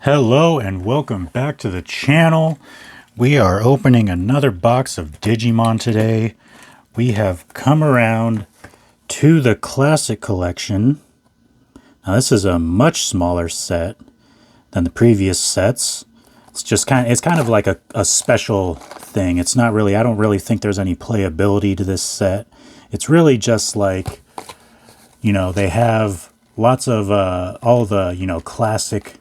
Hello and welcome back to the channel. We are opening another box of Digimon today. We have come around to the classic collection. Now this is a much smaller set than the previous sets. It's kind of like a special thing. It's not really, I don't really think there's any playability to this set. It's really just like, they have lots of all the, classic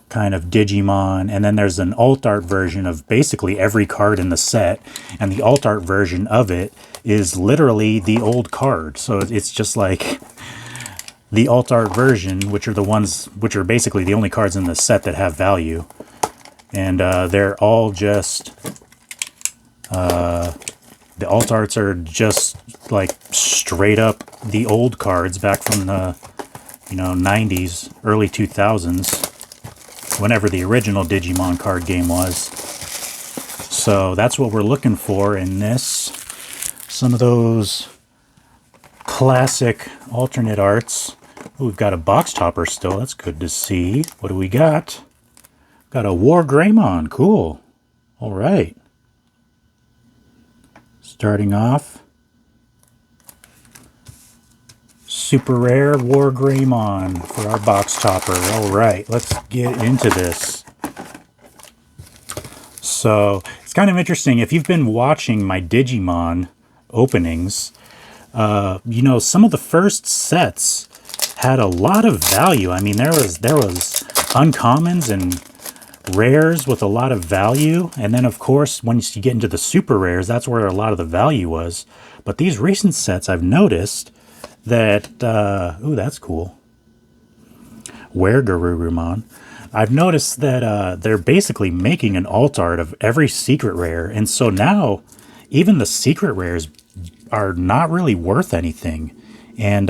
kind of Digimon, and then there's an alt art version of basically every card in the set, and the alt art version of it is literally the old card. So it's just like the alt art version, which are the ones which are basically the only cards in the set that have value, and they're all just the alt arts are just like straight up the old cards back from the 90s, early 2000s, whenever the original Digimon card game was. So that's what we're looking for in this. Some of those classic alternate arts. Ooh, we've got a box topper still. That's good to see. What do we got? Got a War Greymon. Cool. All right. Starting off, super rare War Greymon for our box topper. All right, let's get into this. So it's kind of interesting. If you've been watching my Digimon openings, some of the first sets had a lot of value. I mean, there was uncommons and rares with a lot of value, and then of course once you get into the super rares, that's where a lot of the value was. But these recent sets, I've noticed that ooh, that's cool. Weregarurumon. I've noticed that they're basically making an alt art of every secret rare, and so now even the secret rares are not really worth anything, and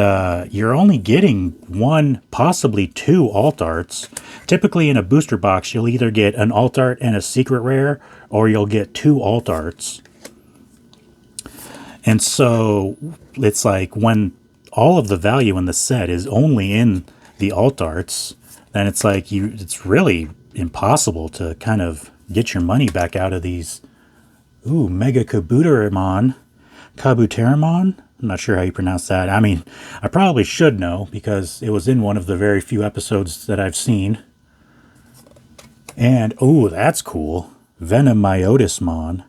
you're only getting one, possibly two alt arts. Typically in a booster box, you'll either get an alt art and a secret rare, or you'll get two alt arts. And so it's like when all of the value in the set is only in the alt arts, then it's like it's really impossible to kind of get your money back out of these. Ooh, Mega Kabuterimon. Kabuterimon? I'm not sure how you pronounce that. I mean, I probably should know because it was in one of the very few episodes that I've seen. And, ooh, that's cool. Venomyotismon.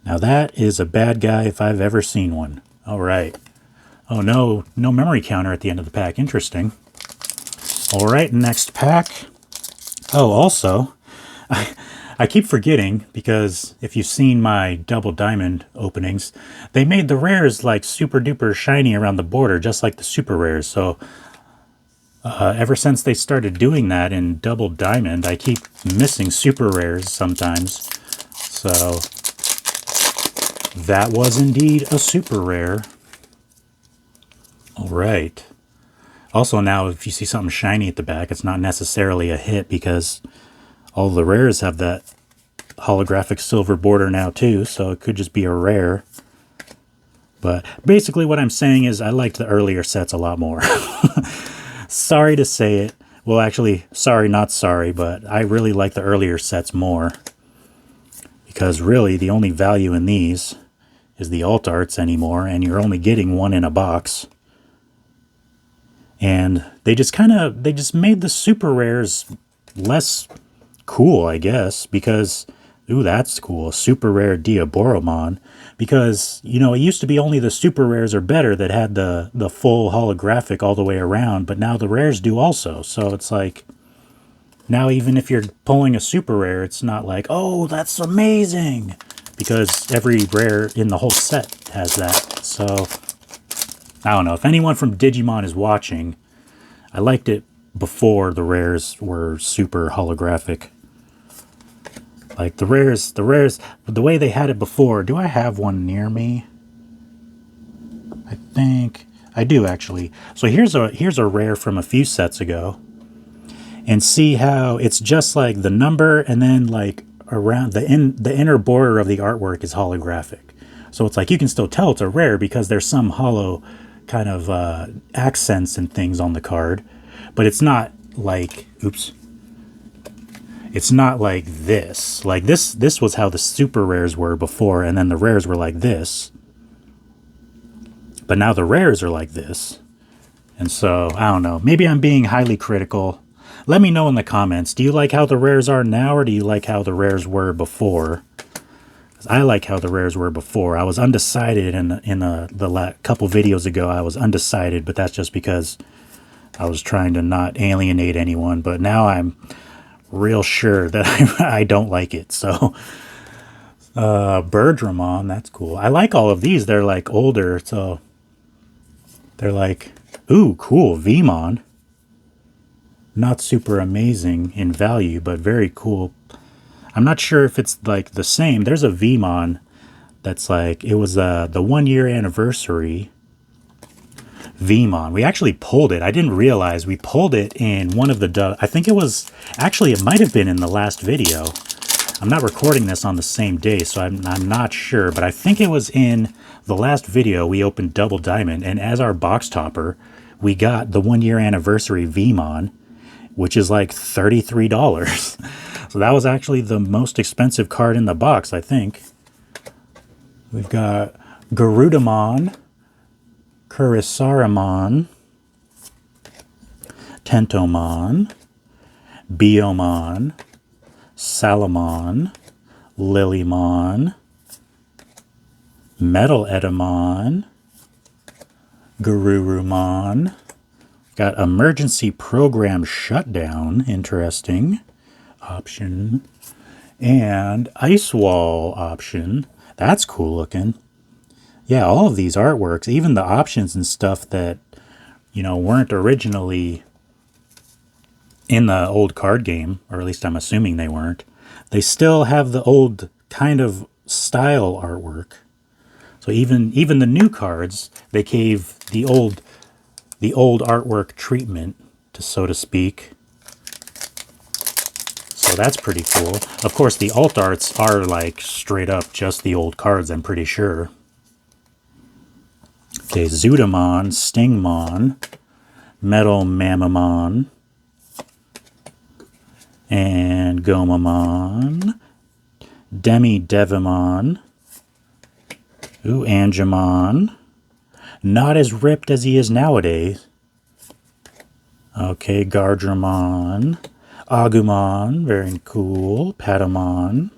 Now that is a bad guy if I've ever seen one. All right. Oh, no memory counter at the end of the pack. Interesting. All right, next pack. Oh, also, I keep forgetting, because if you've seen my double diamond openings, they made the rares like super duper shiny around the border, just like the super rares. So ever since they started doing that in double diamond, I keep missing super rares sometimes. So that was indeed a super rare. All right. Also now, if you see something shiny at the back, it's not necessarily a hit because all the rares have that holographic silver border now too, so it could just be a rare. But basically what I'm saying is I liked the earlier sets a lot more. Sorry to say it. Well, actually, sorry, not sorry, but I really like the earlier sets more. Because really, the only value in these is the alt arts anymore, and you're only getting one in a box. And they just made the super rares less cool, I guess, because, ooh, that's cool. Super rare Diaboromon. Because, it used to be only the super rares are better that had the full holographic all the way around, but now the rares do also. So it's like, now even if you're pulling a super rare, it's not like, oh, that's amazing, because every rare in the whole set has that. So I don't know. If anyone from Digimon is watching, I liked it before the rares were super holographic. Like the rares, the way they had it before. Do I have one near me? I think I do, actually. So here's a rare from a few sets ago. And see how it's just like the number, and then like around the inner border of the artwork is holographic. So it's like you can still tell it's a rare because there's some hollow kind of accents and things on the card, but it's not like, oops, It's not like this. Like this was how the super rares were before, and then the rares were like this. But now the rares are like this. And so, I don't know. Maybe I'm being highly critical. Let me know in the comments. Do you like how the rares are now, or do you like how the rares were before? 'Cause I like how the rares were before. I was undecided in the couple videos ago. I was undecided, but that's just because I was trying to not alienate anyone. But now I'm real sure that I don't like it. So, Birdramon, that's cool. I like all of these. They're like older, so they're like, ooh, cool, Vmon. Not super amazing in value, but very cool. I'm not sure if it's like the same. There's a Vmon that's like, it was the 1 year anniversary Vmon. We actually pulled it. I didn't realize we pulled it in one of the, I think it was, actually it might have been in the last video. I'm not recording this on the same day, so I'm not sure, but I think it was in the last video we opened Double Diamond, and as our box topper, we got the 1 year anniversary Vmon, which is like $33. So that was actually the most expensive card in the box, I think. We've got Garudamon, Kurisaramon, Tentomon, Biomon, Salamon, Lilymon, Metal Edamon, Garurumon. Got Emergency Program Shutdown, interesting option. And Ice Wall option. That's cool looking. Yeah, all of these artworks, even the options and stuff that, you know, weren't originally in the old card game, or at least I'm assuming they weren't, they still have the old kind of style artwork. So even the new cards, they gave the old artwork treatment, so to speak. So that's pretty cool. Of course, the alt arts are like straight up just the old cards, I'm pretty sure. Okay, Zudamon, Stingmon, Metal Mamamon, and Gomamon, Demi-Devimon, ooh, Angemon, not as ripped as he is nowadays. Okay, Gardramon, Agumon, very cool, Patamon,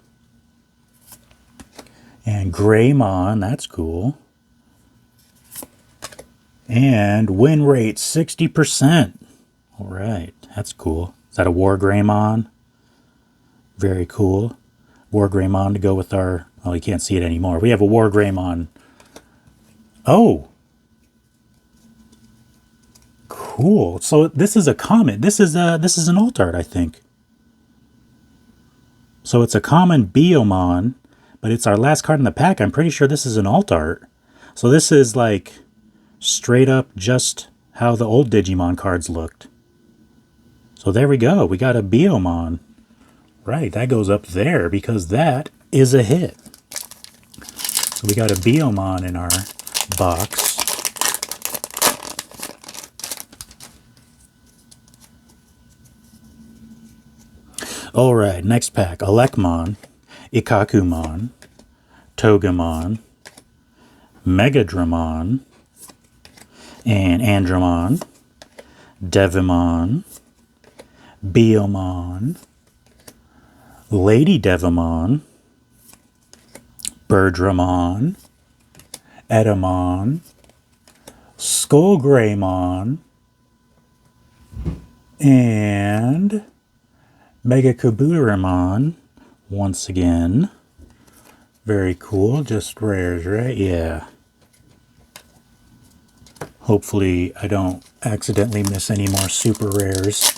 and Greymon, that's cool. And win rate 60%. All right, that's cool. Is that a War Greymon? Very cool. War Greymon to go with our... Oh, you can't see it anymore. We have a War Greymon. Oh! Cool. So this is a common. This is an alt art, I think. So it's a common Biomon, but it's our last card in the pack. I'm pretty sure this is an alt art. So this is like straight up just how the old Digimon cards looked. So there we go. We got a Biomon. Right, that goes up there because that is a hit. So we got a Biomon in our box. All right, next pack. Elecmon, Ikakumon, Togemon, Megadramon, and Andromon, Devimon, Biomon, Lady Devimon, Birdramon, Edamon, Skullgreymon, and Megakabutoramon once again. Very cool, just rares, right? Yeah. Hopefully I don't accidentally miss any more super rares.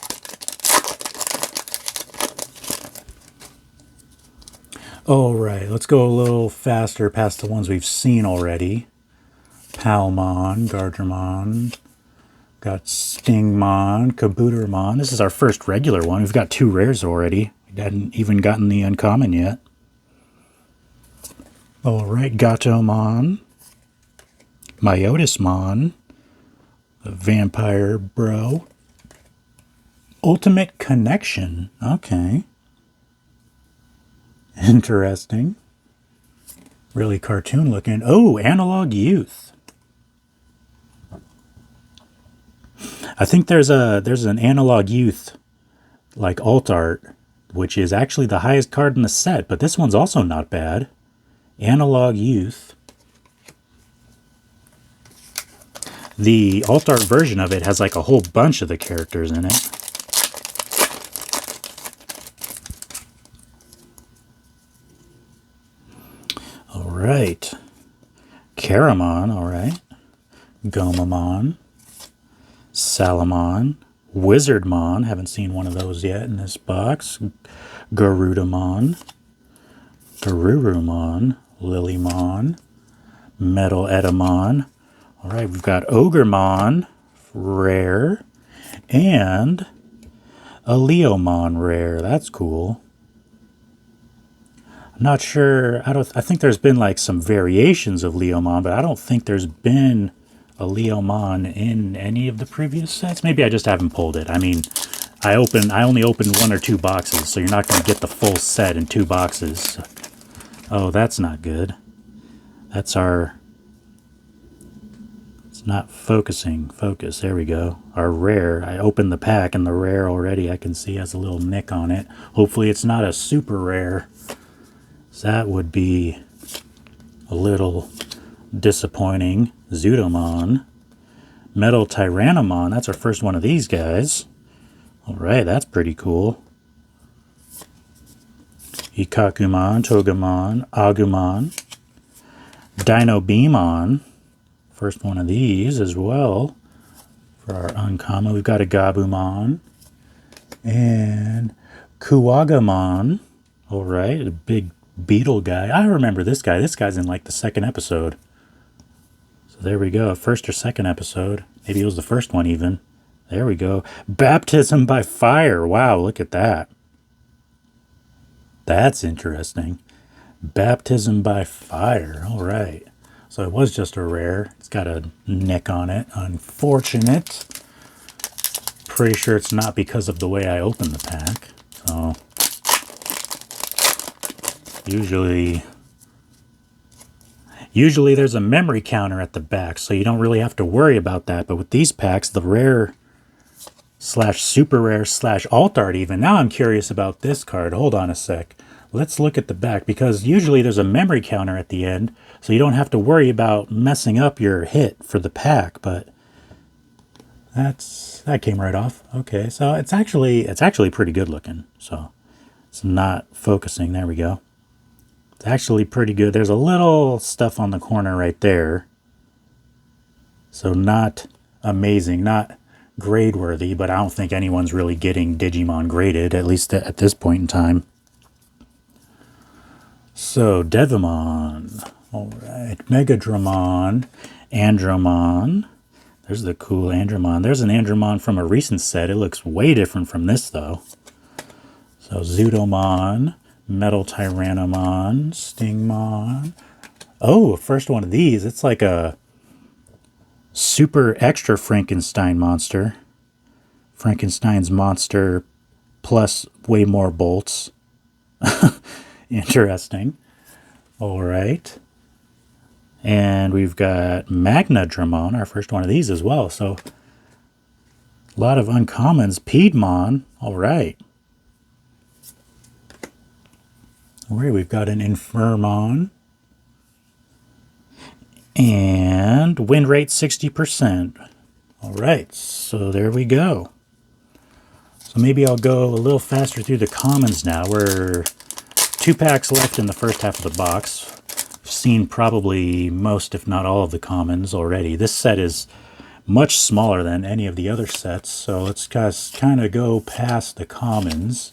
Alright, let's go a little faster past the ones we've seen already. Palmon, Gardramon, got Stingmon, Kabutoramon. This is our first regular one. We've got 2 rares already. We hadn't even gotten the uncommon yet. Alright, Gatomon, Myotismon, the Vampire Bro, Ultimate Connection. Okay. Interesting. Really cartoon looking. Oh, Analog Youth. I think there's an Analog Youth like alt art, which is actually the highest card in the set, but this one's also not bad. Analog Youth. The alt art version of it has like a whole bunch of the characters in it. All right. Caramon, all right. Gomamon. Salamon. Wizardmon, haven't seen one of those yet in this box. Garudamon. Garurumon. Lilymon. Metal Edamon. All right, we've got Ogremon, rare, and a Leomon rare. That's cool. I'm not sure. I think there's been like some variations of Leomon, but I don't think there's been a Leomon in any of the previous sets. Maybe I just haven't pulled it. I mean, I only opened 1 or 2 boxes, so you're not going to get the full set in 2 boxes. Oh, that's not good. That's our... It's not focusing. Focus. There we go. Our rare. I opened the pack, and the rare already I can see has a little nick on it. Hopefully it's not a super rare. That would be a little disappointing. Zudomon. Metal Tyrannomon. That's our first one of these guys. Alright, that's pretty cool. Ikakumon, Togemon, Agumon. Dino Beamon. First one of these as well. For our uncommon, we've got a Gabumon. And Kuwagamon. Alright, a big beetle guy. I remember this guy. This guy's in like the 2nd episode. So there we go. 1st or 2nd episode. Maybe it was the first one even. There we go. Baptism by Fire. Wow, look at that. That's interesting. Baptism by Fire. All right. So it was just a rare. It's got a nick on it. Unfortunate. Pretty sure it's not because of the way I opened the pack. So usually there's a memory counter at the back, so you don't really have to worry about that. But with these packs, the rare / super rare / alt art even. Now I'm curious about this card. Hold on a sec. Let's look at the back, because usually there's a memory counter at the end, so you don't have to worry about messing up your hit for the pack. But that came right off. Okay, so it's actually pretty good looking. So it's not focusing. There we go. It's actually pretty good. There's a little stuff on the corner right there. So not amazing, not grade worthy, but I don't think anyone's really getting Digimon graded, at least at this point in time. So Devimon, all right, Megadramon, Andromon. There's the cool Andromon. There's an Andromon from a recent set. It looks way different from this though. So Zudomon, Metal Tyrannomon, Stingmon. Oh, first one of these. It's like a super extra Frankenstein monster. Frankenstein's monster plus way more bolts. Interesting. All right. And we've got Magnadramon, our first one of these as well. So a lot of uncommons. Piedmon. All right. All right, we've got an Infirmon. And win rate 60%. All right, so there we go. So maybe I'll go a little faster through the commons now. We're 2 packs left in the first half of the box. I've seen probably most, if not all, of the commons already. This set is much smaller than any of the other sets, so let's just kind of go past the commons.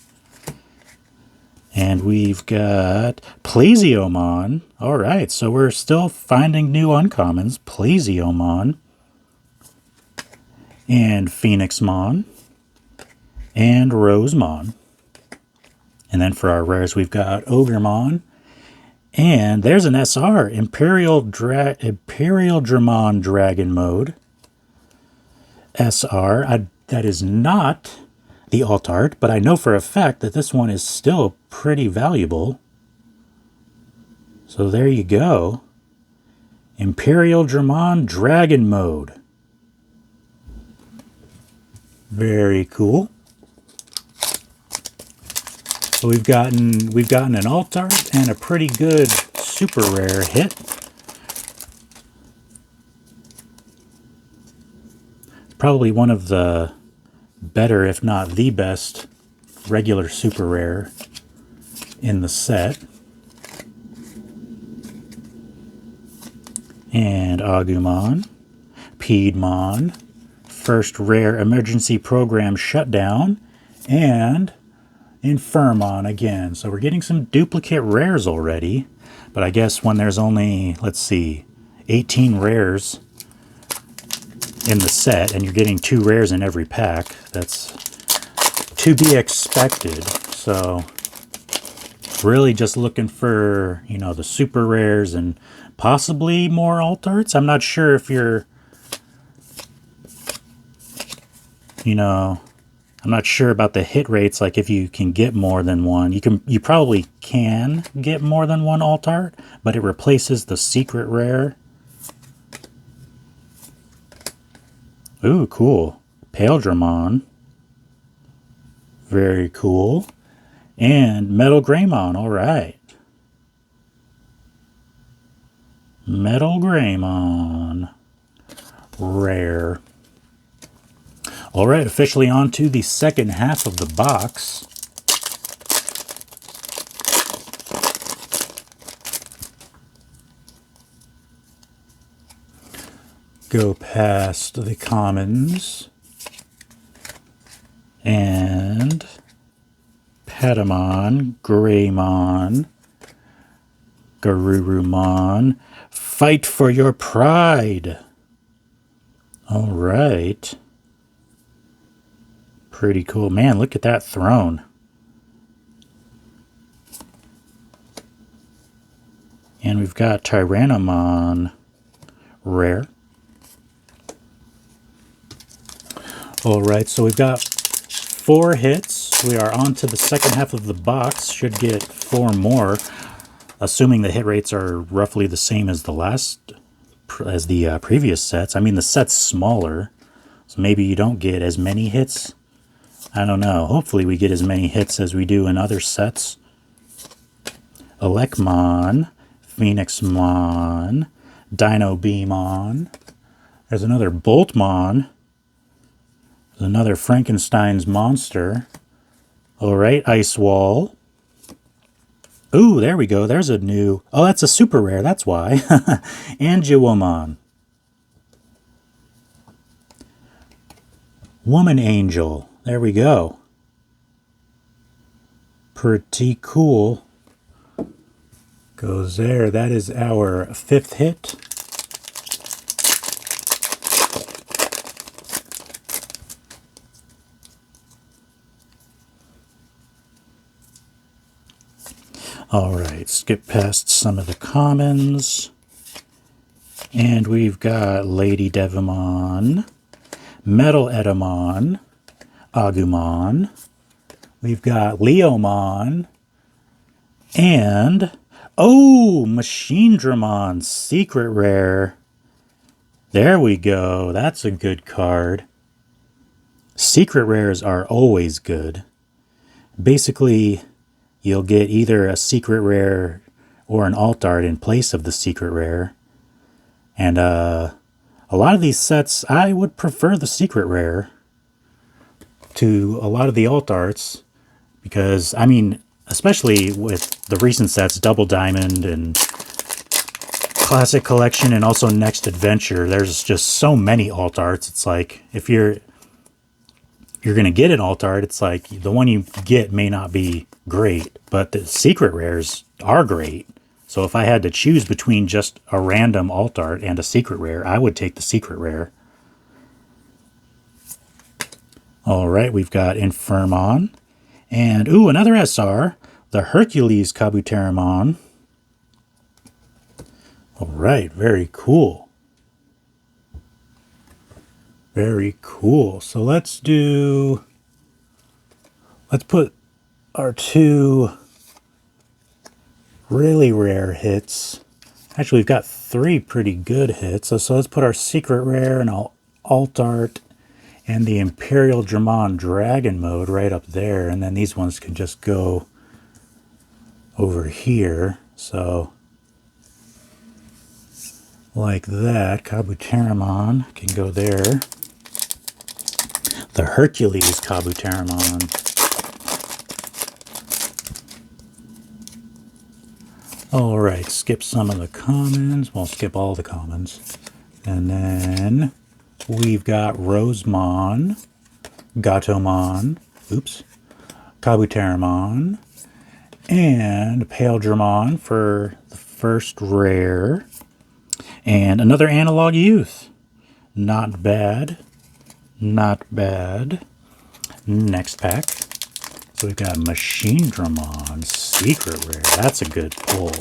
And we've got Plesiomon. All right, so we're still finding new uncommons. Plesiomon. And Phoenixmon. And Rosemon. And then for our rares, we've got Ogremon. And there's an SR, Imperial Dramon Dragon Mode. SR. That is not the alt art, but I know for a fact that this one is still pretty valuable. So there you go. Imperial Dramon Dragon Mode. Very cool. So we've gotten an alt art and a pretty good super rare hit. Probably one of the better, if not the best, regular super rare in the set. And Agumon, Piedmon, first rare emergency program shutdown, and Infirmon again. So we're getting some duplicate rares already, but I guess when there's only, let's see, 18 rares in the set, and you're getting 2 rares in every pack, that's to be expected. So really just looking for, you know, the super rares and possibly more alt arts. I'm not sure if you're, you know, I'm not sure about the hit rates, like if you can get more than one. You probably can get more than one alt art, but it replaces the secret rare. Ooh, cool. Pale Dramon. Very cool. And Metal Greymon, alright. Metal Greymon. Rare. Alright, officially on to the second half of the box. Go past the commons. And Patamon, Greymon, Garurumon. Fight for your pride. Alright. Pretty cool. Man, look at that throne. And we've got Tyrannomon rare. Alright, so we've got 4 hits. We are on to the second half of the box. Should get 4 more, assuming the hit rates are roughly the same as the previous sets. I mean, the set's smaller, so maybe you don't get as many hits. I don't know. Hopefully we get as many hits as we do in other sets. Elecmon, Phoenixmon, Dino Beamon. There's another Boltmon. There's another Frankenstein's monster. Alright, Ice Wall. Ooh, there we go. There's a new... Oh, that's a super rare. That's why. Angiwomon. Woman Angel. There we go. Pretty cool. Goes there. That is our 5th hit. Alright, skip past some of the commons. And we've got Lady Devimon, Metal Edamon, Agumon. We've got Leomon. And, oh, Machine Dramon, secret rare. There we go. That's a good card. Secret rares are always good. Basically, you'll get either a secret rare or an alt art in place of the secret rare. And a lot of these sets, I would prefer the secret rare to a lot of the alt arts. Because, I mean, especially with the recent sets, Double Diamond and Classic Collection and also Next Adventure, there's just so many alt arts. It's like, if you're going to get an alt art, it's like the one you get may not be great, but the secret rares are great. So if I had to choose between just a random alt art and a secret rare, I would take the secret rare. Alright, we've got Infirmon. And, ooh, another SR, the Hercules Kabuterimon. Alright, very cool. Very cool. So let's put our 2 really rare hits. Actually, we've got 3 pretty good hits. So let's put our secret rare and alt art and the Imperial Dramon Dragon mode right up there. And then these ones can just go over here. So like that. Kabuteramon can go there. The Hercules Kabuteramon. Alright, skip some of the commons. Well, skip all the commons. And then we've got Rosemon, Gatomon, Kabuteramon, and Paildramon for the first rare. And another Analog Youth. Not bad. Not bad. Next pack. So we've got Machine Dramon, secret rare. That's a good pull.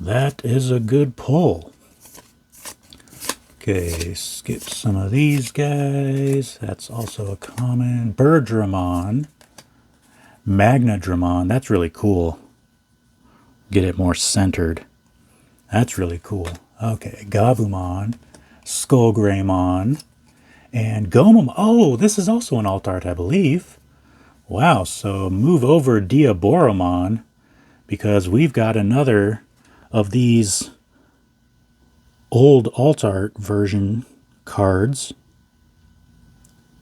That is a good pull. Okay, skip some of these guys. That's also a common. Birdramon, Magnadramon. That's really cool. Get it more centered. That's really cool. Okay, Gabumon, Skullgreymon, and Gomamon. Oh, this is also an alt art, I believe. Wow, so move over Diaboromon because we've got another of these old alt art version cards.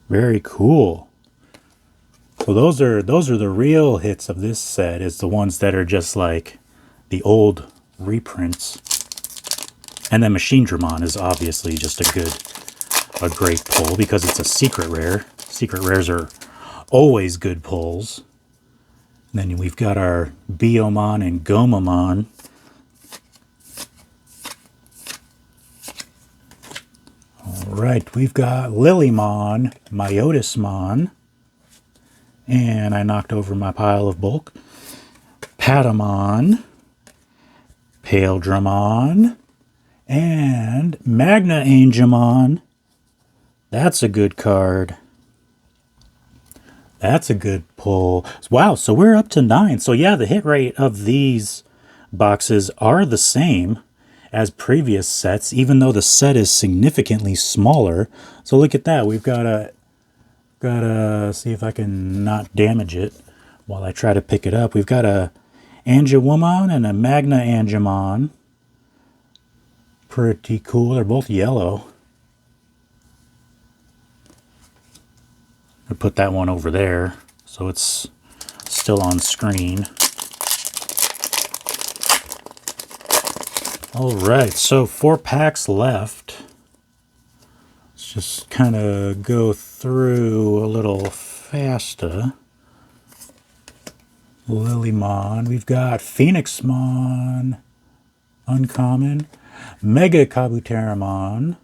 Very cool. So those are the real hits of this set, is the ones that are just like the old reprints. And then Machine Dramon is obviously just a great pull because it's a secret rare. Secret rares are always good pulls. And then we've got our Biomon and Gomamon. Alright, we've got Lilymon, Myotismon, and I knocked over my pile of bulk. Patamon, Paildramon, and Magna Angemon. That's a good card. That's a good pull. Wow, so we're up to 9. So yeah, the hit rate of these boxes are the same as previous sets, even though the set is significantly smaller. So look at that. We've gotta see if I can not damage it while I try to pick it up. We've got a Angewomon and a Magna Angemon. Pretty cool. They're both yellow. I put that one over there so it's still on screen. Alright, so 4 packs left. Let's just kind of go through a little faster. Lilymon. We've got Phoenixmon, uncommon, Mega Kabuteramon,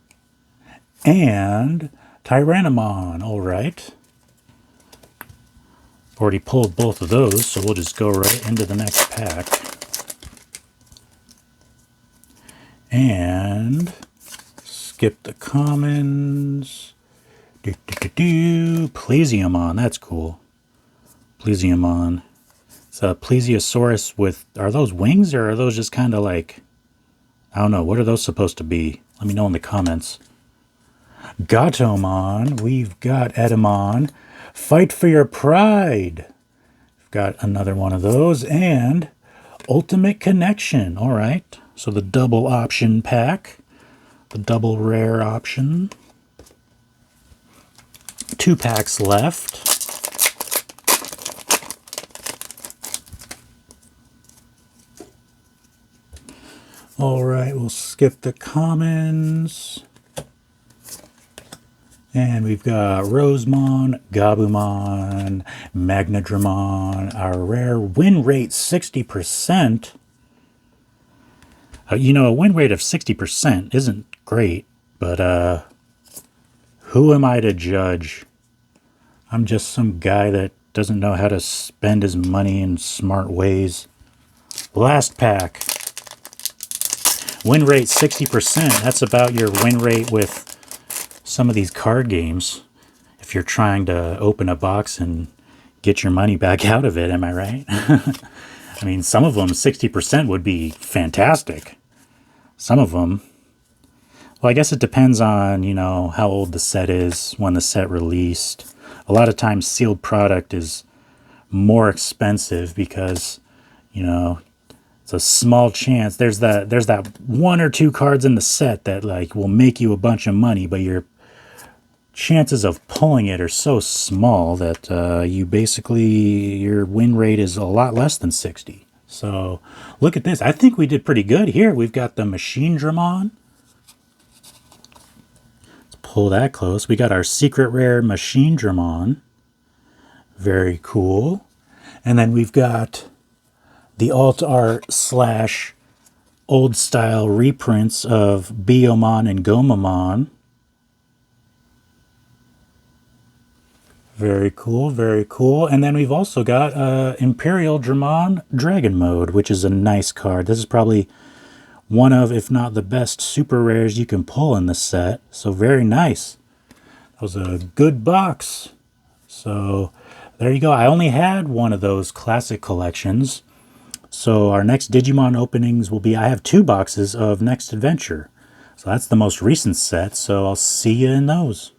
and Tyrannomon. Alright. Already pulled both of those, so we'll just go right into the next pack. And skip the commons. Plesiomon, that's cool. Plesiomon. It's a plesiosaurus with, are those wings or are those just kind of like, I don't know, what are those supposed to be? Let me know in the comments. Gatomon, we've got Edamon. Fight for your pride. We've got another one of those. And Ultimate Connection. All right. So the double option pack. The double rare option. 2 packs left. All right. We'll skip the commons. And we've got Rosemon, Gabumon, Magnadramon, our rare win rate 60%. You know, a win rate of 60% isn't great, but who am I to judge? I'm just some guy that doesn't know how to spend his money in smart ways. Last pack. Win rate 60%. That's about your win rate with some of these card games. If you're trying to open a box and get your money back out of it. Am I right? I mean, some of them, 60% would be fantastic. Some of them, well, I guess it depends on, how old the set is when the set released. A lot of times sealed product is more expensive because, it's a small chance. There's that one or two cards in the set that like will make you a bunch of money, but your chances of pulling it are so small that your win rate is a lot less than 60. So look at this. I think we did pretty good here. We've got the Machine Dramon. Let's pull that close. We got our secret rare Machine Dramon. Very cool. And then we've got the alt art / old style reprints of Biyomon and Gomamon. Very cool, very cool. And then we've also got Imperial Dramon Dragon Mode, which is a nice card. This is probably one of, if not the best super rares you can pull in the set. So very nice. That was a good box. So there you go. I only had one of those classic collections. So our next Digimon openings will be, I have 2 boxes of Next Adventure. So that's the most recent set. So I'll see you in those.